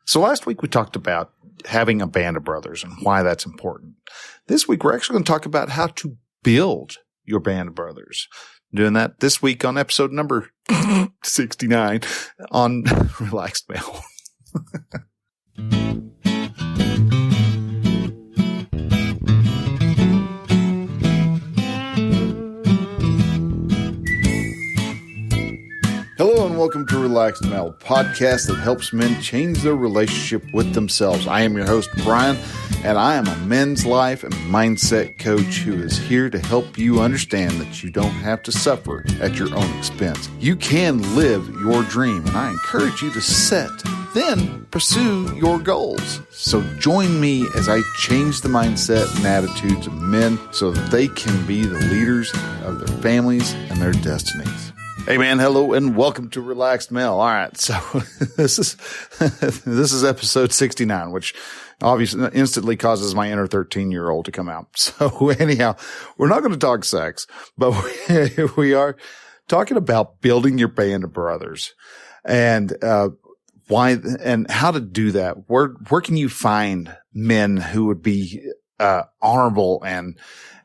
So last week we talked about having a band of brothers and why that's important. This week we're actually going to talk about how to build your band of brothers. Doing that this week on episode number 69 on Relaxed Male. Hello and welcome to Relaxed Male, a podcast that helps men change their relationship with themselves. I am your host, Brian, and I am a men's life and mindset coach who is here to help you understand that you don't have to suffer at your own expense. You can live your dream, and I encourage you to set, then pursue your goals. So join me as I change the mindset and attitudes of men so that they can be the leaders of their families and their destinies. Hey man, hello and welcome to Relaxed Male. All right, so this is episode 69, which obviously instantly causes my inner 13-year-old to come out. So anyhow, we're not going to talk sex, but we are talking about building your band of brothers and why and how to do that. Where can you find men who would be honorable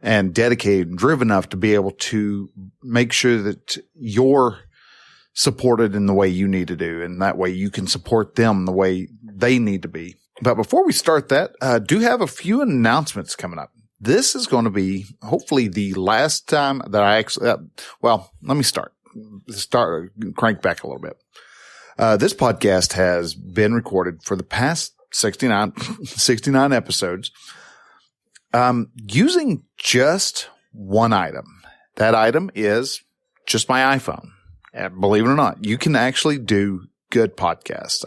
and dedicated and driven enough to be able to make sure that you're supported in the way you need to do. And that way you can support them the way they need to be. But before we start that, do have a few announcements coming up. This is going to be hopefully the last time that I actually, let me crank back a little bit. This podcast has been recorded for the past 69 episodes. Using just one item. That item is just my iPhone. And believe it or not, you can actually do good podcasts.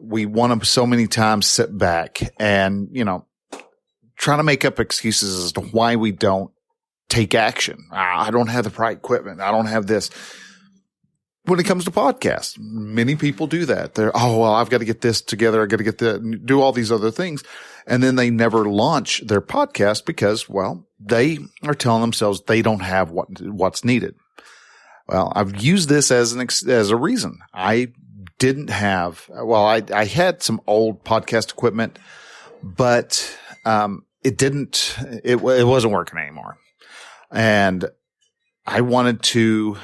We want to so many times sit back and, try to make up excuses as to why we don't take action. I don't have the right equipment. I don't have this. When it comes to podcasts, many people do that. I've got to get this together. I got to get do all these other things. And then they never launch their podcast because, they are telling themselves they don't have what's needed. Well, I've used this as a reason. I didn't have, I had some old podcast equipment, but, it wasn't working anymore. And I wanted to,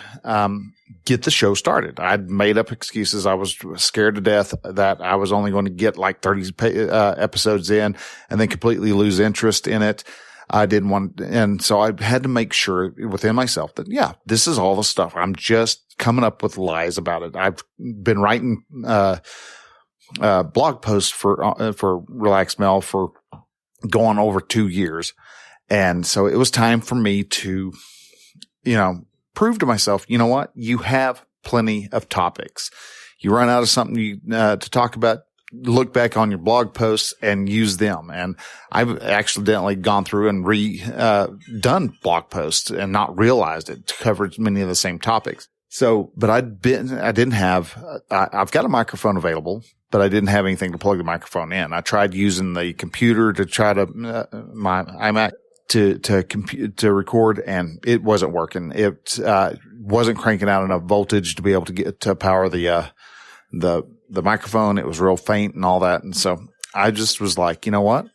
get the show started. I'd made up excuses. I was scared to death that I was only going to get like 30 episodes in and then completely lose interest in it. I didn't want, and so I had to make sure within myself that, this is all the stuff. I'm just coming up with lies about it. I've been writing, blog posts for Relaxed Male for going over 2 years. And so it was time for me to, prove to myself, you know what? You have plenty of topics. You run out of something to talk about, look back on your blog posts and use them. And I've accidentally gone through and done blog posts and not realized it covered many of the same topics. So, but I've got a microphone available, but I didn't have anything to plug the microphone in. I tried using the computer to try to, my iMac to record, and it wasn't working. It wasn't cranking out enough voltage to be able to get to power the microphone. It was real faint and all that. And so I just was like, you know what?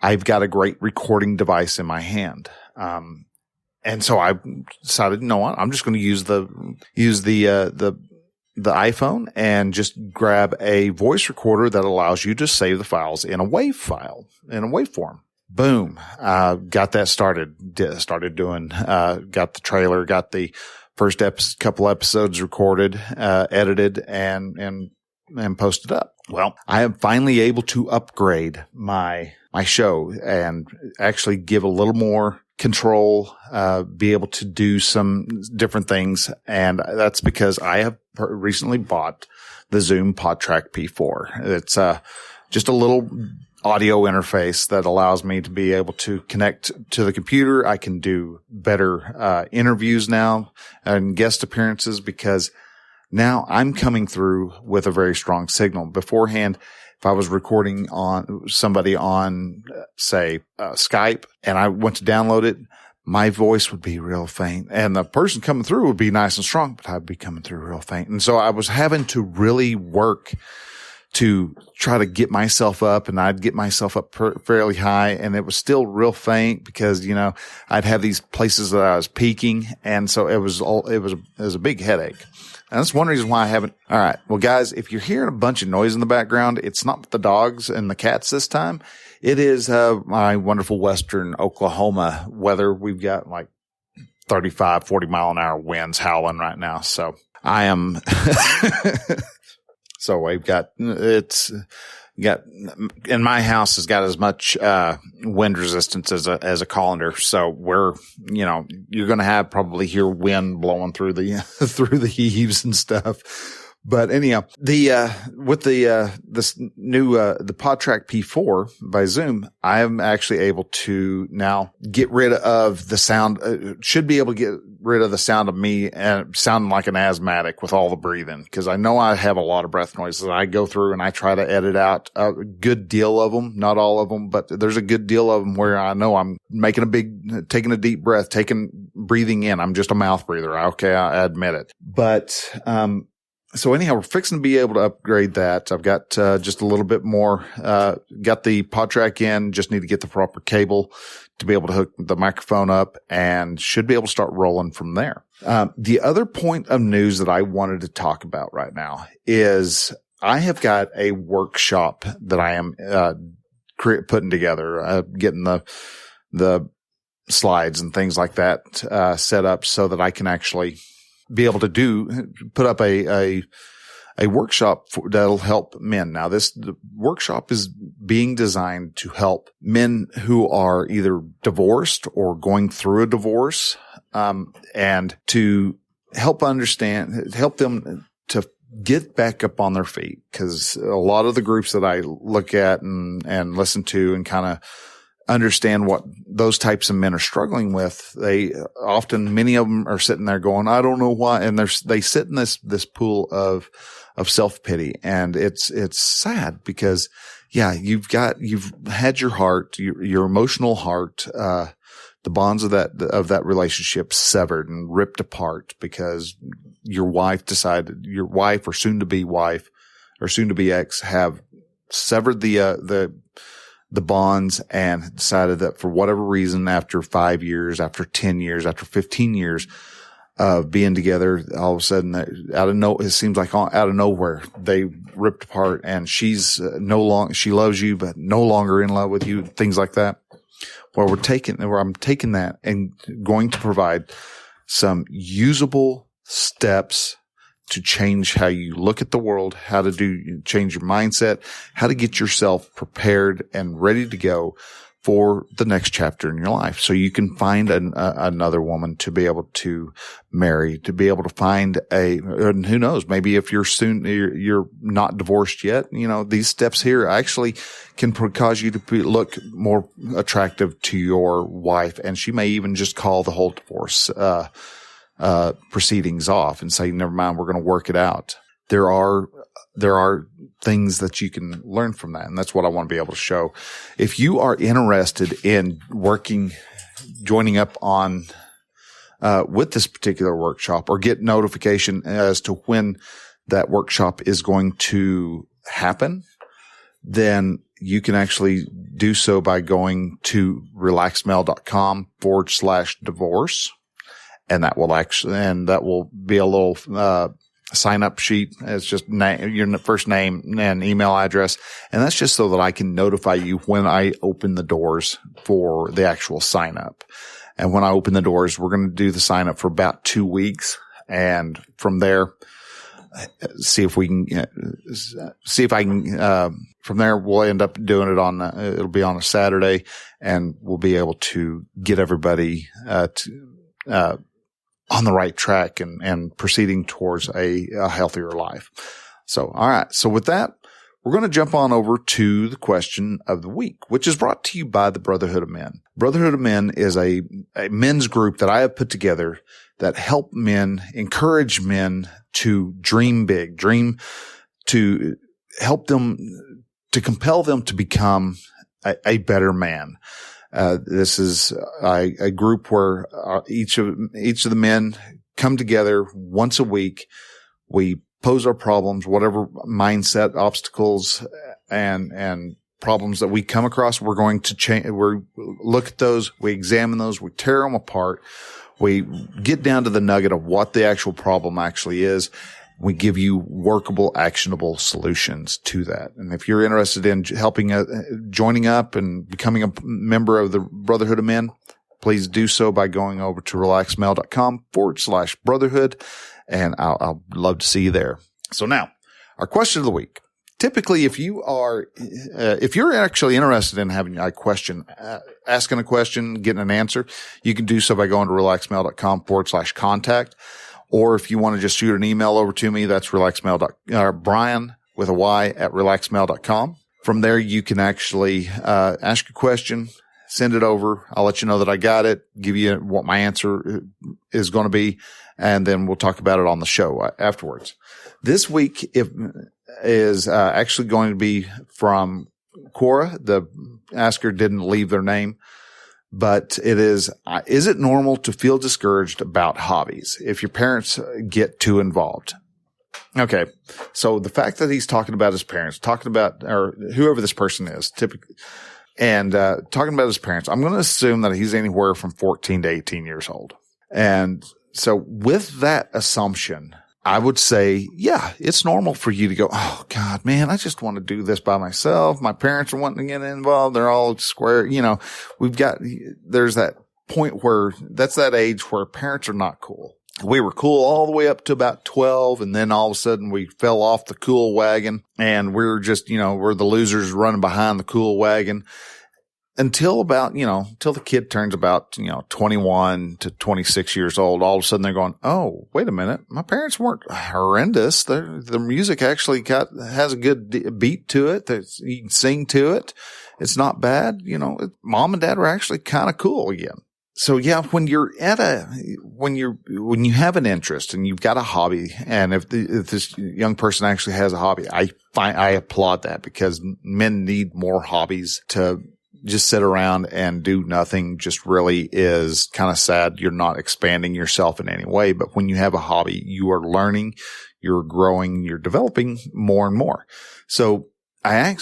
I've got a great recording device in my hand. And so I decided, you know what? I'm just going to use the iPhone and just grab a voice recorder that allows you to save the files in a waveform. Boom. Got that started doing, got the trailer, got the first couple episodes recorded, edited and posted up. Well, I am finally able to upgrade my show and actually give a little more control, be able to do some different things. And that's because I have recently bought the Zoom Podtrak P4. It's, just a little audio interface that allows me to be able to connect to the computer. I can do better interviews now and guest appearances because now I'm coming through with a very strong signal. Beforehand, if I was recording on somebody on, say, Skype and I went to download it, my voice would be real faint and the person coming through would be nice and strong, but I'd be coming through real faint. And so I was having to really work to try to get myself up, and I'd get myself up fairly high, and it was still real faint because, I'd have these places that I was peaking. And so it was a big headache. And that's one reason why I haven't. All right. Well, guys, if you're hearing a bunch of noise in the background, it's not the dogs and the cats this time. It is, my wonderful Western Oklahoma weather. We've got like 35, 40 mile an hour winds howling right now. So I am, so we've got, in my house has got as much, wind resistance as a colander. So you're going to probably hear wind blowing through the eaves and stuff. But anyhow, with this new, the Podtrak P4 by Zoom, I am actually able to now get rid of the sound, should be able to get rid of the sound of me sounding like an asthmatic with all the breathing. Cause I know I have a lot of breath noises. I go through and I try to edit out a good deal of them, not all of them, but there's a good deal of them where I know I'm taking a deep breath, breathing in. I'm just a mouth breather. Okay. I admit it. But, so anyhow, we're fixing to be able to upgrade that. I've got just a little bit more. Got the Podtrak in. Just need to get the proper cable to be able to hook the microphone up, and should be able to start rolling from there. The other point of news that I wanted to talk about right now is I have got a workshop that I am putting together, getting the slides and things like that set up so that I can actually be able to put up a workshop that'll help men. Now, the workshop is being designed to help men who are either divorced or going through a divorce, and to help them to get back up on their feet. Cause a lot of the groups that I look at and listen to and kind of understand what those types of men are struggling with, many of them are sitting there going, I don't know why. And they sit in this pool of self-pity. And it's sad because, you've had your heart, your emotional heart, the bonds of that relationship severed and ripped apart because your wife or soon to be wife or soon to be ex have severed the bonds and decided that for whatever reason, after 5 years, after 10 years, after 15 years of being together, all of a sudden it seems like out of nowhere, they ripped apart, and she loves you, but no longer in love with you, things like that. Where I'm taking that and going to provide some usable steps to change how you look at the world, change your mindset, how to get yourself prepared and ready to go for the next chapter in your life. So you can find another woman to be able to marry, to be able to find and who knows, maybe if you're not divorced yet, these steps here actually can cause you to look more attractive to your wife. And she may even just call the whole divorce, proceedings off and say, never mind, we're going to work it out. There are things that you can learn from that. And that's what I want to be able to show. If you are interested in joining up on, with this particular workshop, or get notification as to when that workshop is going to happen, then you can actually do so by going to relaxedmale.com/divorce. And that will be a little, sign up sheet. It's just your first name and email address. And that's just so that I can notify you when I open the doors for the actual sign up. And when I open the doors, we're going to do the sign up for about 2 weeks. And from there, from there, we'll end up doing it it'll be on a Saturday, and we'll be able to get everybody, on the right track and proceeding towards a healthier life. So, all right. So with that, we're going to jump on over to the question of the week, which is brought to you by the Brotherhood of Men. Brotherhood of Men is a men's group that I have put together that help men, encourage men to dream big, to help them, to compel them to become a better man. This is a group where each of the men come together once a week. We pose our problems, whatever mindset, obstacles, and problems that we come across, we're going to change. We look at those, we examine those, we tear them apart. We get down to the nugget of what the actual problem actually is. We give you workable, actionable solutions to that. And if you're interested in helping, joining up and becoming a member of the Brotherhood of Men, please do so by going over to relaxedmale.com/brotherhood. And I'll love to see you there. So now, our question of the week. Typically, if you're actually interested in having a question, asking a question, getting an answer, you can do so by going to relaxedmale.com/contact. Or if you want to just shoot an email over to me, that's Brian with a Y at relaxedmale.com. From there, you can actually, ask a question, send it over. I'll let you know that I got it, give you what my answer is going to be, and then we'll talk about it on the show afterwards. This week is actually going to be from Quora. The asker didn't leave their name, but it is it normal to feel discouraged about hobbies if your parents get too involved? Okay. So the fact that he's talking about his parents, or whoever this person is, typically, and talking about his parents, I'm going to assume that he's anywhere from 14 to 18 years old. And so with that assumption, I would say, yeah, it's normal for you to go, oh God, man, I just want to do this by myself. My parents are wanting to get involved. They're all square. There's that point where that's that age where parents are not cool. We were cool all the way up to about 12. And then all of a sudden we fell off the cool wagon and we're just, we're the losers running behind the cool wagon. Until the kid turns about, 21 to 26 years old, all of a sudden they're going, oh, wait a minute. My parents weren't horrendous. The music actually has a good beat to it. You can sing to it. It's not bad. Mom and dad were actually kind of cool again. So yeah, when you have an interest and you've got a hobby, and if this young person actually has a hobby, I applaud that, because men need more hobbies. To just sit around and do nothing just really is kind of sad. You're not expanding yourself in any way. But when you have a hobby, you are learning, you're growing, you're developing more and more. So I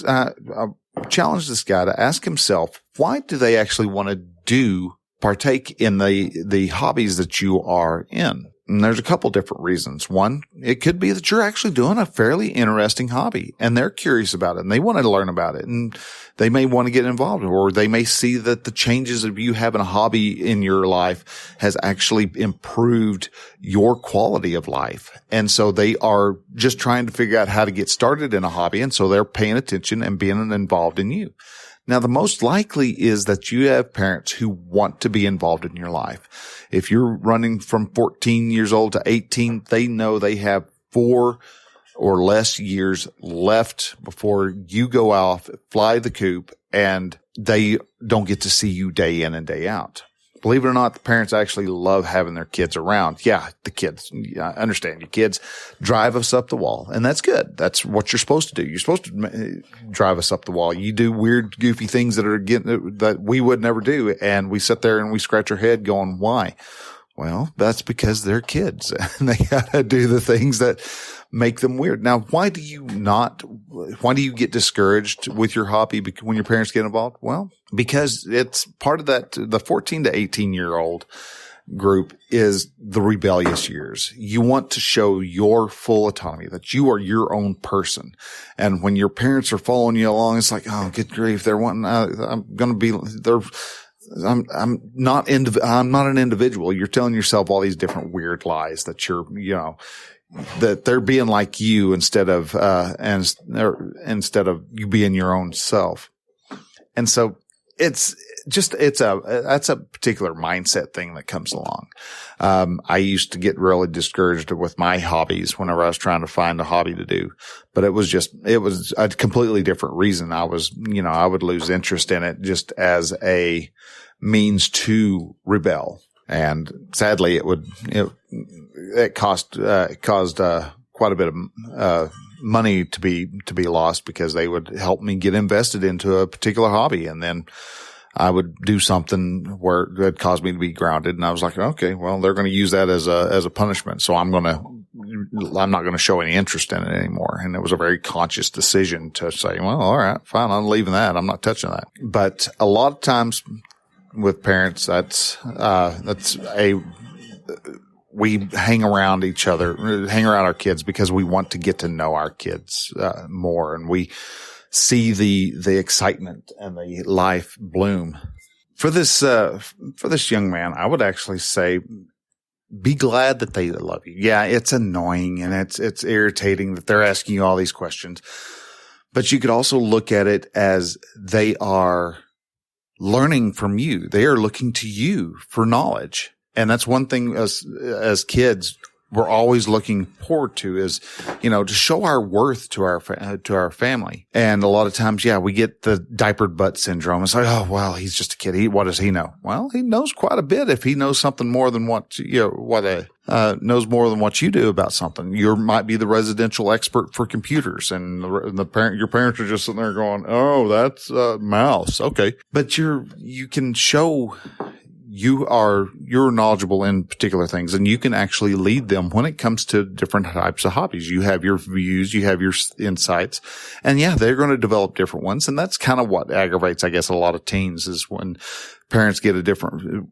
challenged this guy to ask himself, why do they actually want to partake in the hobbies that you are in? And there's a couple different reasons. One, it could be that you're actually doing a fairly interesting hobby and they're curious about it and they want to learn about it, and they may want to get involved, or they may see that the changes of you having a hobby in your life has actually improved your quality of life. And so they are just trying to figure out how to get started in a hobby. And so they're paying attention and being involved in you. Now, the most likely is that you have parents who want to be involved in your life. If you're running from 14 years old to 18, they know they have 4 or less years left before you go off, fly the coop, and they don't get to see you day in and day out. Believe it or not, the parents actually love having their kids around. Yeah, the kids, I understand. Your kids drive us up the wall, and that's good. That's what you're supposed to do. You're supposed to drive us up the wall. You do weird, goofy things that we would never do, and we sit there and we scratch our head going, why? Well, that's because they're kids and they gotta do the things that make them weird. Now, why do you get discouraged with your hobby when your parents get involved? Well, because it's part of that, the 14 to 18 year old group is the rebellious years. You want to show your full autonomy, that you are your own person. And when your parents are following you along, it's like, oh, good grief. They're wanting, I'm not an individual. You're telling yourself all these different weird lies that that they're being like you instead of you being your own self. And so that's a particular mindset thing that comes along. I used to get really discouraged with my hobbies whenever I was trying to find a hobby to do, but it was a completely different reason. I would lose interest in it just as a means to rebel. And sadly, it caused quite a bit of money to be lost, because they would help me get invested into a particular hobby, and then I would do something where that caused me to be grounded. And I was like, okay, well, they're going to use that as a punishment. So I'm going to I'm not going to show any interest in it anymore. And it was a very conscious decision to say, well, all right, fine. I'm leaving that. I'm not touching that. But a lot of times with parents, we hang around each other, hang around our kids because we want to get to know our kids, more. And we see the excitement and the life bloom. For this young man, I would actually say, be glad that they love you. Yeah, it's annoying and it's irritating that they're asking you all these questions, but you could also look at it as they are learning from you. They are looking to you for knowledge. And that's one thing as kids, we're always looking forward to is, to show our worth to our family. And a lot of times, we get the diapered butt syndrome. It's like, oh, well, he's just a kid. What does he know? Well, he knows quite a bit if he knows something more than knows more than what you do about something. You might be the residential expert for computers, and your parents are just sitting there going, oh, that's a mouse. Okay. But you can show you're knowledgeable in particular things, and you can actually lead them when it comes to different types of hobbies. You have your views, you have your insights, and they're going to develop different ones. And that's kind of what aggravates, I guess, a lot of teens is when parents get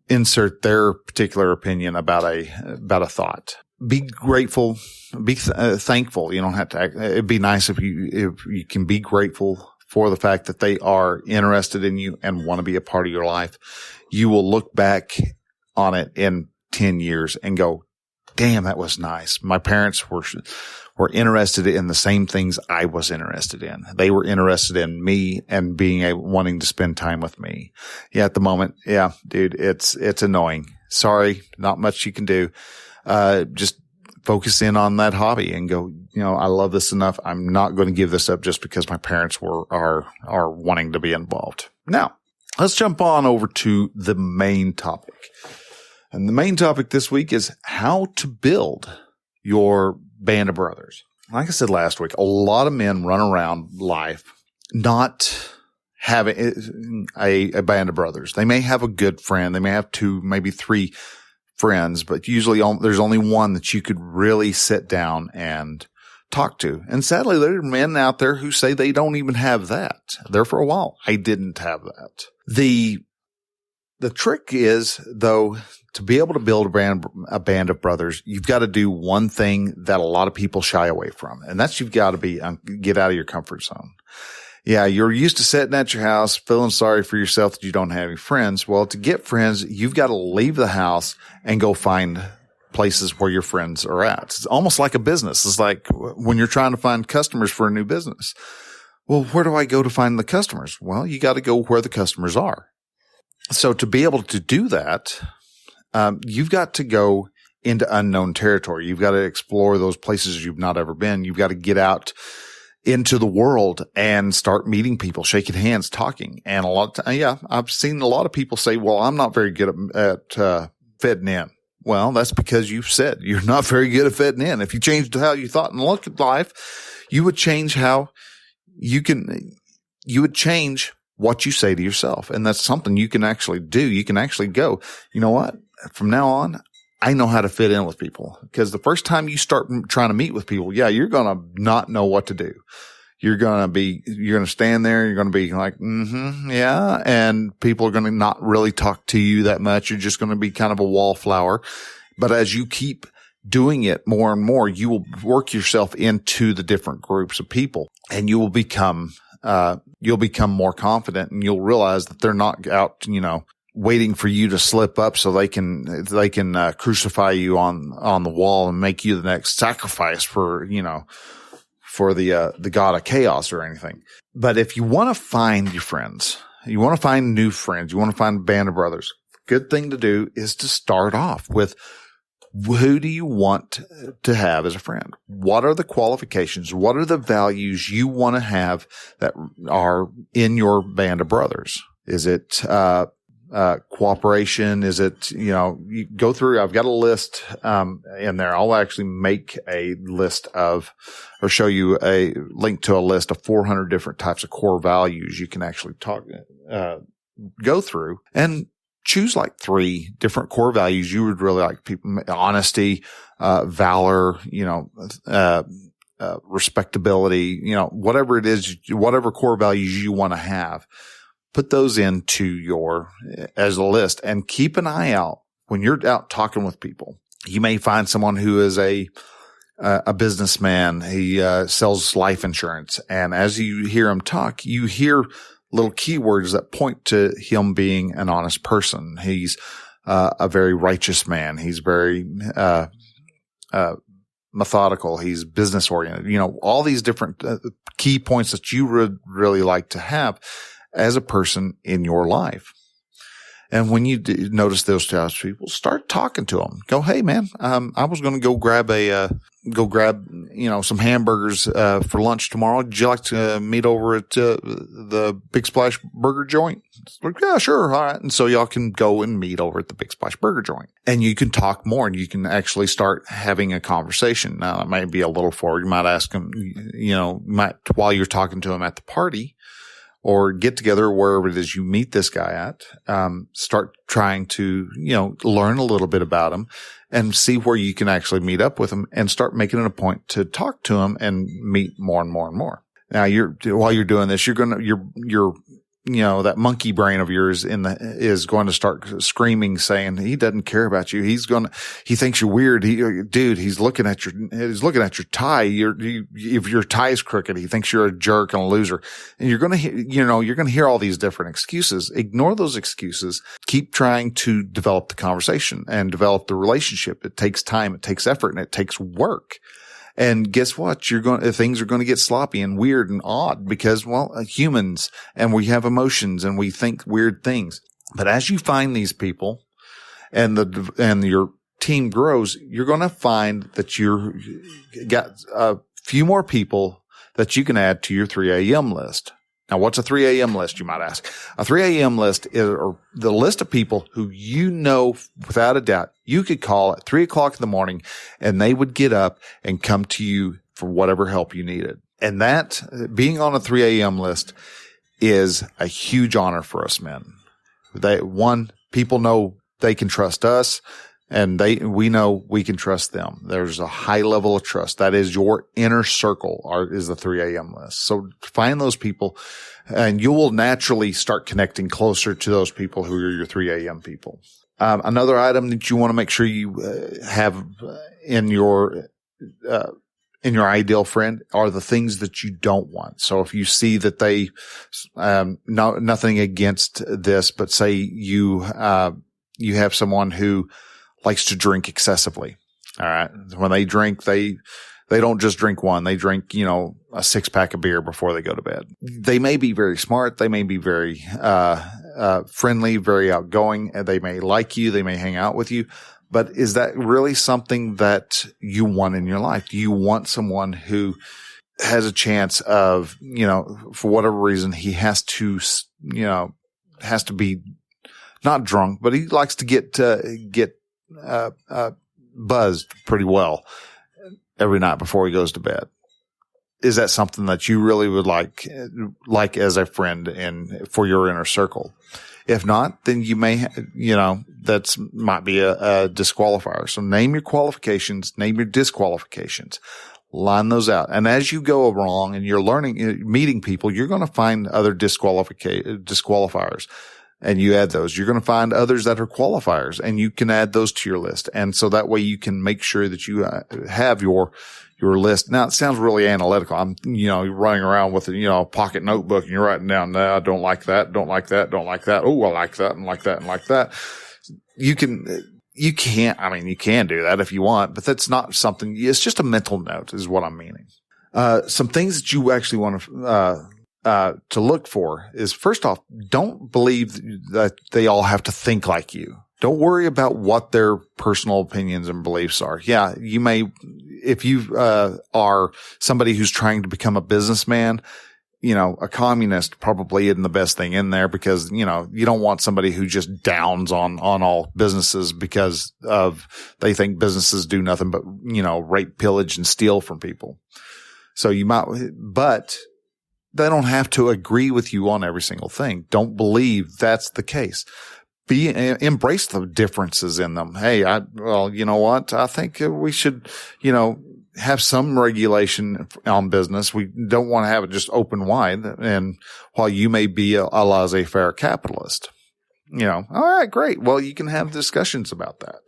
insert their particular opinion about a thought. Be grateful, be thankful. You don't have to it'd be nice if you can be grateful for the fact that they are interested in you and want to be a part of your life. You will look back on it in 10 years and go, damn, that was nice. My parents were interested in the same things I was interested in. They were interested in me and wanting to spend time with me. Yeah, at the moment, dude, it's annoying. Sorry, not much you can do. Just focus in on that hobby and go, I love this enough. I'm not going to give this up just because my parents are wanting to be involved. Now, let's jump on over to the main topic. And the main topic this week is how to build your band of brothers. Like I said last week, a lot of men run around life not having a band of brothers. They may have a good friend. They may have 2, maybe 3 friends, but usually there's only one that you could really sit down and talk to. And sadly, there are men out there who say they don't even have that. There for a while, I didn't have that. The trick is, though, to be able to build a band of brothers, you've got to do one thing that a lot of people shy away from, and that's you've got to get out of your comfort zone. Yeah, you're used to sitting at your house, feeling sorry for yourself that you don't have any friends. Well, to get friends, you've got to leave the house and go find places where your friends are at. It's almost like a business. It's like when you're trying to find customers for a new business. Well, where do I go to find the customers? Well, you got to go where the customers are. So to be able to do that, you've got to go into unknown territory. You've got to explore those places you've not ever been. You've got to get out into the world and start meeting people, shaking hands, talking. And I've seen a lot of people say, well, I'm not very good at fitting in. Well, that's because you've said you're not very good at fitting in. If you changed how you thought and looked at life, you would change how you would change what you say to yourself. And that's something you can actually do. You can actually go, you know what? From now on, I know how to fit in with people, because the first time you start trying to meet with people, you're going to not know what to do. You're going to stand there. You're going to be like, yeah. And people are going to not really talk to you that much. You're just going to be kind of a wallflower. But as you keep doing it more and more, you will work yourself into the different groups of people, and you will become more confident, and you'll realize that they're not out, waiting for you to slip up so they can crucify you on the wall and make you the next sacrifice for the god of chaos or anything. But if you want to find your friends, you want to find new friends, you want to find a band of brothers, good thing to do is to start off with, who do you want to have as a friend? What are the qualifications? What are the values you want to have that are in your band of brothers? Is it cooperation? Is it, you go through, I've got a list in there. I'll actually make a list or show you a link to a list of 400 different types of core values you can actually go through. And choose like 3 different core values you would really like people: honesty, valor, respectability, whatever it is, whatever core values you want to have. Put those into as a list, and keep an eye out when you're out talking with people. You may find someone who is a businessman. He sells life insurance. And as you hear him talk, you hear little keywords that point to him being an honest person. He's a very righteous man. He's very methodical. He's business oriented. All these different key points that you would really like to have as a person in your life. And when you notice those types of people, start talking to them. Go, hey man, I was going to go grab some hamburgers for lunch tomorrow. Would you like to meet over at the Big Splash Burger Joint? It's like, yeah, sure. All right. And so y'all can go and meet over at the Big Splash Burger Joint, and you can talk more, and you can actually start having a conversation. Now, it might be a little forward. You might ask them, while you're talking to them at the party, or get together wherever it is you meet this guy at, start trying to, learn a little bit about him and see where you can actually meet up with him, and start making it a point to talk to him and meet more and more and more. Now while you're doing this, that monkey brain of yours is going to start screaming, saying he doesn't care about you. He thinks you're weird. He's looking at your tie. If your tie is crooked, he thinks you're a jerk and a loser. And you're going to hear all these different excuses. Ignore those excuses. Keep trying to develop the conversation and develop the relationship. It takes time. It takes effort, and it takes work. And guess what? Things are going to get sloppy and weird and odd because, humans, and we have emotions and we think weird things. But as you find these people and your team grows, you're going to find that you got a few more people that you can add to your 3 a.m. list. Now, what's a 3 a.m. list, you might ask? A 3 a.m. list is the list of people who without a doubt, you could call at 3 o'clock in the morning, and they would get up and come to you for whatever help you needed. And that, being on a 3 a.m. list, is a huge honor for us men. People know they can trust us, and we know we can trust them. There's a high level of trust. That is your inner circle, is the 3 a.m. list. So find those people, and you will naturally start connecting closer to those people who are your 3 a.m. people. Another item that you want to make sure you have in your ideal friend are the things that you don't want. So if you see that they, nothing against this, but say you have someone who likes to drink excessively. All right. When they drink, they don't just drink one. They drink, a 6-pack of beer before they go to bed. They may be very smart. They may be very, friendly, very outgoing. And they may like you. They may hang out with you. But is that really something that you want in your life? Do you want someone who has a chance of, for whatever reason, he has to be not drunk, but he likes to get buzzed pretty well every night before he goes to bed? Is that something that you really would like as a friend and for your inner circle? If not, then you may, that's might be a disqualifier. So name your qualifications, name your disqualifications, line those out. And as you go along and you're meeting people, you're going to find other disqualifiers. And you add those. You're going to find others that are qualifiers, and you can add those to your list. And so that way you can make sure that you have your list. Now, it sounds really analytical. You're running around with a pocket notebook, and you're writing down, no, I don't like that, don't like that, don't like that. Oh, I like that and like that and like that. You can do that if you want, but that's not something, it's just a mental note is what I'm meaning. Some things that you actually want to look for is, first off, don't believe that they all have to think like you. Don't worry about what their personal opinions and beliefs are. Yeah, you may, if you are somebody who's trying to become a businessman, a communist probably isn't the best thing in there, because, you don't want somebody who just downs on all businesses because they think businesses do nothing but, rape, pillage, and steal from people. So but they don't have to agree with you on every single thing. Don't believe that's the case. embrace the differences in them. Hey, you know what? I think we should, have some regulation on business. We don't want to have it just open wide. And while you may be a laissez-faire capitalist, all right, great. Well, you can have discussions about that.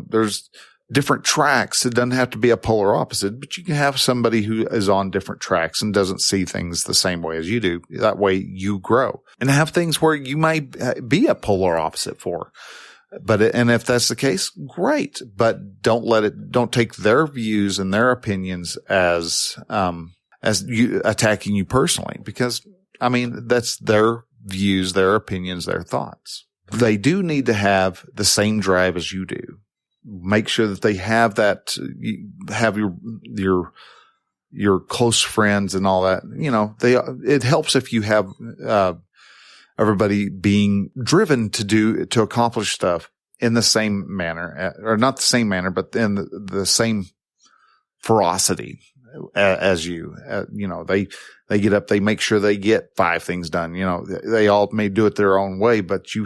There's different tracks. It doesn't have to be a polar opposite, but you can have somebody who is on different tracks and doesn't see things the same way as you do. That way you grow, and have things where you might be a polar opposite for. And if that's the case, great. But don't take their views and their opinions as you attacking you personally, because that's their views, their opinions, their thoughts. They do need to have the same drive as you do. Make sure that they have that, have your close friends and all that. It helps if you have, everybody being driven to accomplish stuff in the same manner, or not the same manner, but in the same ferocity as you. They get up, they make sure they get 5 things done. They all may do it their own way, but you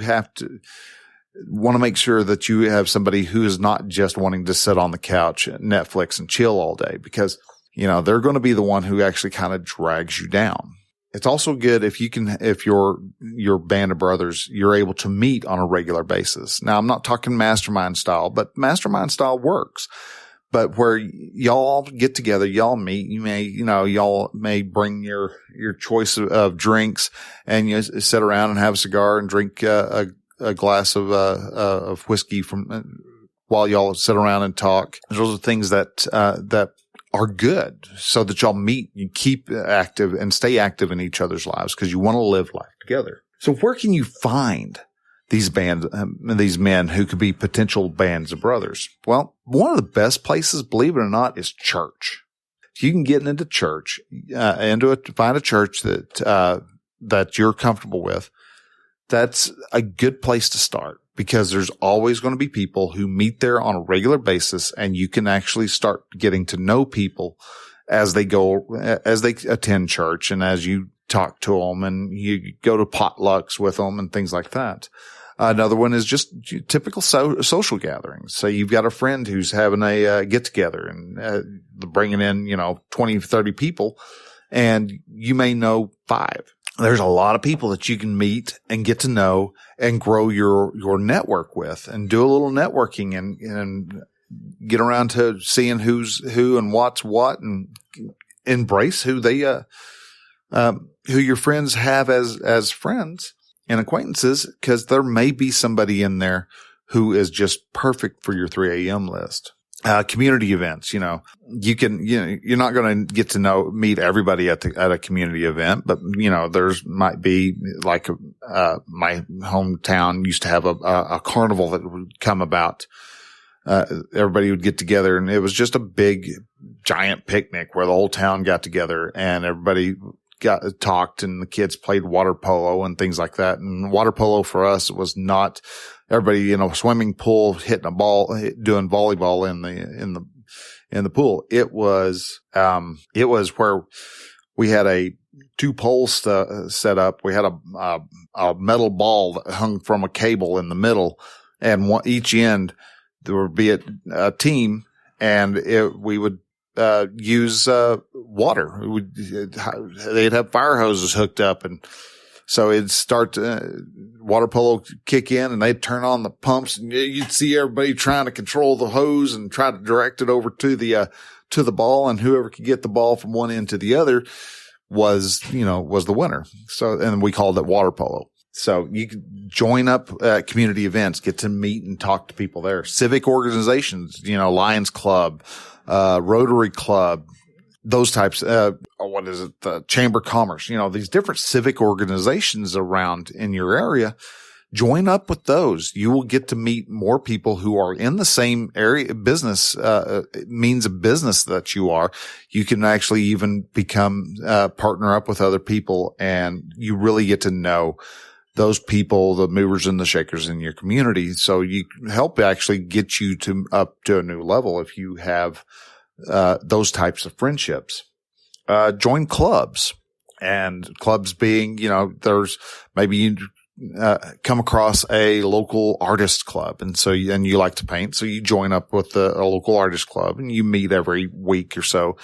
want to make sure that you have somebody who is not just wanting to sit on the couch, Netflix, and chill all day, because, they're going to be the one who actually kind of drags you down. It's also good if your band of brothers, you're able to meet on a regular basis. Now, I'm not talking mastermind style, but mastermind style works. But where y'all get together, y'all meet, y'all may bring your choice of drinks, and you sit around and have a cigar and drink, a glass of whiskey while y'all sit around and talk. Those are things that are good, so that y'all meet, you keep active and stay active in each other's lives, because you want to live life together. So where can you find these men who could be potential bands of brothers? Well, one of the best places, believe it or not, is church. If you can get into church, find a church that you're comfortable with, that's a good place to start, because there's always going to be people who meet there on a regular basis, and you can actually start getting to know people as they attend church, and as you talk to them, and you go to potlucks with them and things like that. Another one is just typical social gatherings. So you've got a friend who's having a get together and bringing in, 20, 30 people, and you may know 5. There's a lot of people that you can meet and get to know and grow your network with, and do a little networking and get around to seeing who's who and what's what, and embrace who your friends have as friends and acquaintances, because there may be somebody in there who is just perfect for your 3 a.m. list. Community events, you're not going to get to meet everybody at a community event, but, there's might be like, my hometown used to have a carnival that would come about. Everybody would get together, and it was just a big, giant picnic where the whole town got together, and everybody talked, and the kids played water polo and things like that. And water polo for us was not everybody in a swimming pool hitting a ball, doing volleyball in the pool. It was where we had 2 poles set up. We had a metal ball that hung from a cable in the middle, and each end there would be a team, and we would use water. They'd have fire hoses hooked up, and so it'd start water polo kick in, and they'd turn on the pumps, and you'd see everybody trying to control the hose and try to direct it over to the ball, and whoever could get the ball from one end to the other was the winner. So, and we called it water polo. So you could join up at community events, get to meet and talk to people there. Civic organizations, Lions Club, Rotary Club, those types, the Chamber of Commerce, these different civic organizations around in your area. Join up with those. You will get to meet more people who are in the same area, business, means of business that you are. You can actually even become, partner up with other people, and you really get to know those people, the movers and the shakers in your community. So you help actually get you up to a new level if you have, those types of friendships. Join clubs, and clubs being, there's maybe come across a local artist club. And so, and you like to paint. So you join up with a local artist club and you meet every week or so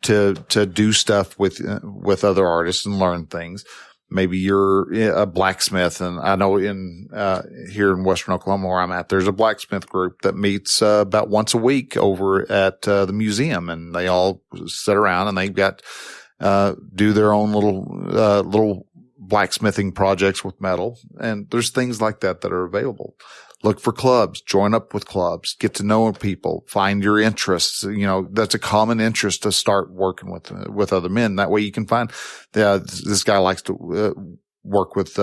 to do stuff with other artists and learn things. Maybe you're a blacksmith, and I know here in Western Oklahoma where I'm at, there's a blacksmith group that meets about once a week over at the museum, and they all sit around and they've got do their own little blacksmithing projects with metal, and there's things like that are available. Look for clubs, join up with clubs, get to know people, find your interests. That's a common interest to start working with other men. That way you can find, this guy likes to work with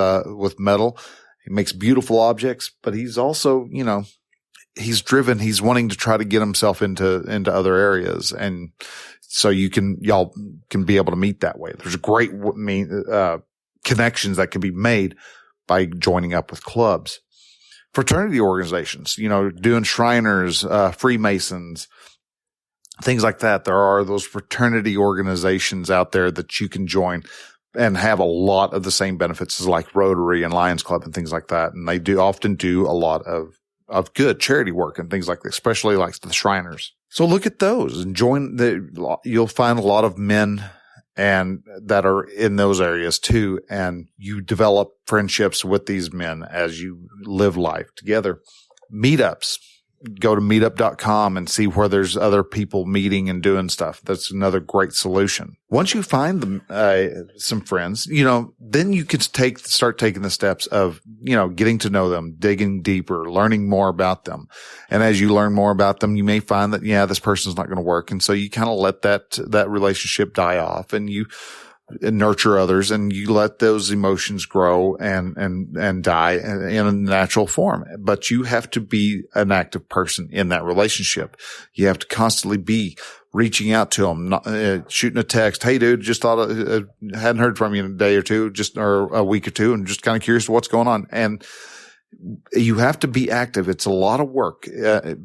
metal. He makes beautiful objects, but he's also, he's driven. He's wanting to try to get himself into other areas. And so y'all can be able to meet that way. There's great, connections that can be made by joining up with clubs. Fraternity organizations, doing Shriners, Freemasons, things like that. There are those fraternity organizations out there that you can join and have a lot of the same benefits as like Rotary and Lions Club and things like that. And they often do a lot of good charity work and things like that, especially like the Shriners. So look at those and you'll find a lot of men and that are in those areas too. And you develop friendships with these men as you live life together. Meetups. Go to meetup.com and see where there's other people meeting and doing stuff. That's another great solution. Once you find some friends, then you could start taking the steps of, getting to know them, digging deeper, learning more about them. And as you learn more about them, you may find that, this person's not going to work. And so you kind of let that relationship die off, and you nurture others, and you let those emotions grow and die in a natural form. But you have to be an active person in that relationship. You have to constantly be reaching out to them, shooting a text. Hey dude, just thought, hadn't heard from you in a day or two, or a week or two, and just kind of curious what's going on. And you have to be active. It's a lot of work.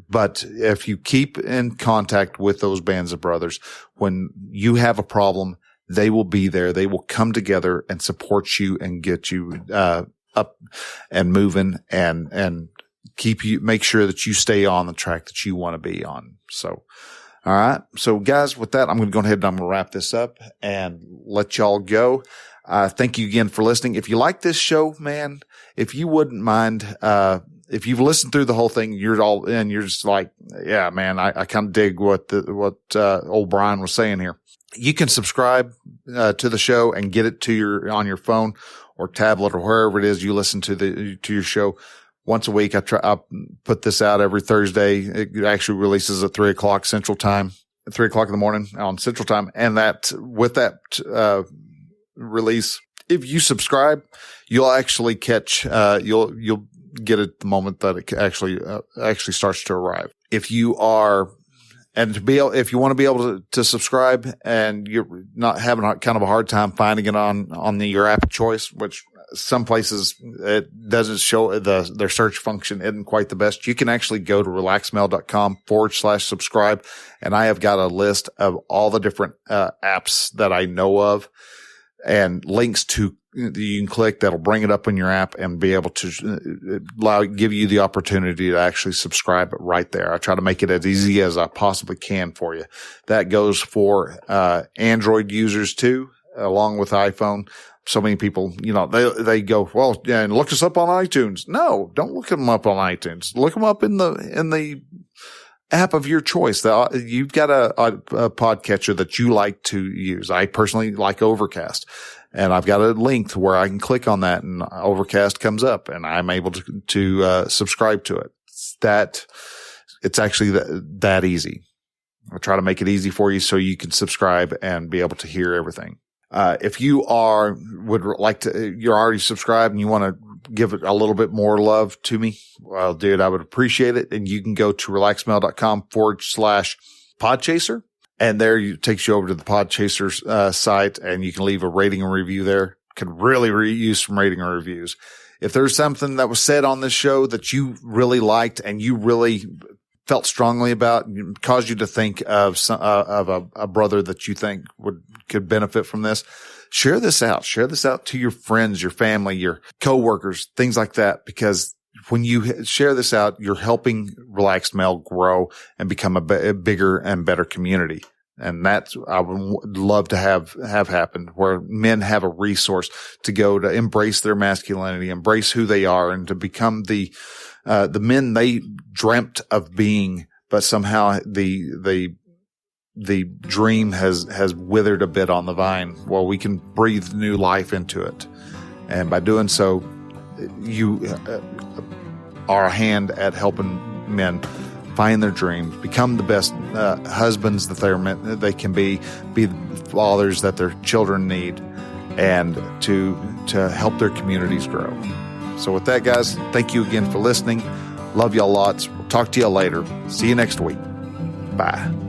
But if you keep in contact with those bands of brothers, when you have a problem, they will be there. They will come together and support you and get you up and moving and make sure that you stay on the track that you want to be on. So, all right. So guys, with that, I'm going to go ahead and I'm going to wrap this up and let y'all go. Thank you again for listening. If you like this show, man, if you wouldn't mind, if you've listened through the whole thing, you're just like, yeah, man, I kind of dig what old Brian was saying here. You can subscribe to the show and get it on your phone or tablet or wherever it is you listen to your show once a week. I put this out every Thursday. It actually releases at 3:00 Central Time, 3:00 in the morning on Central Time. And with that release, if you subscribe, you'll actually catch, you'll get it the moment that it actually starts to arrive. If you want to be able to subscribe and you're not having kind of a hard time finding it on your app of choice, which some places it doesn't show, their search function isn't quite the best. You can actually go to relaxmail.com/subscribe. And I have got a list of all the different apps that I know of and links to you can click that'll bring it up in your app and be able to give you the opportunity to actually subscribe right there. I try to make it as easy as I possibly can for you. That goes for Android users too, along with iPhone. So many people, they go, well, yeah, and look us up on iTunes. No, don't look them up on iTunes. Look them up in the app of your choice. You've got a podcatcher that you like to use. I personally like Overcast. And I've got a link to where I can click on that and Overcast comes up and I'm able to subscribe to it. It's actually that easy. I try to make it easy for you so you can subscribe and be able to hear everything. If you you're already subscribed and you want to give it a little bit more love to me, well, dude, I would appreciate it. And you can go to relaxmail.com/Podchaser. And there it takes you over to the Podchaser site, and you can leave a rating and review there. Could really use some rating and reviews. If there's something that was said on this show that you really liked and you really felt strongly about, caused you to think of a brother that you think could benefit from this, share this out. Share this out to your friends, your family, your coworkers, things like that, because when you share this out, you're helping Relaxed Male grow and become a bigger and better community. And that's, I would love to have happen, where men have a resource to go to embrace their masculinity, embrace who they are, and to become the men they dreamt of being, but somehow the dream has withered a bit on the vine. Well, we can breathe new life into it. And by doing so, you are a hand at helping men find their dreams, become the best husbands that they can be the fathers that their children need, and to help their communities grow. So with that, guys, thank you again for listening. Love y'all lots. We'll talk to y'all later. See you next week. Bye.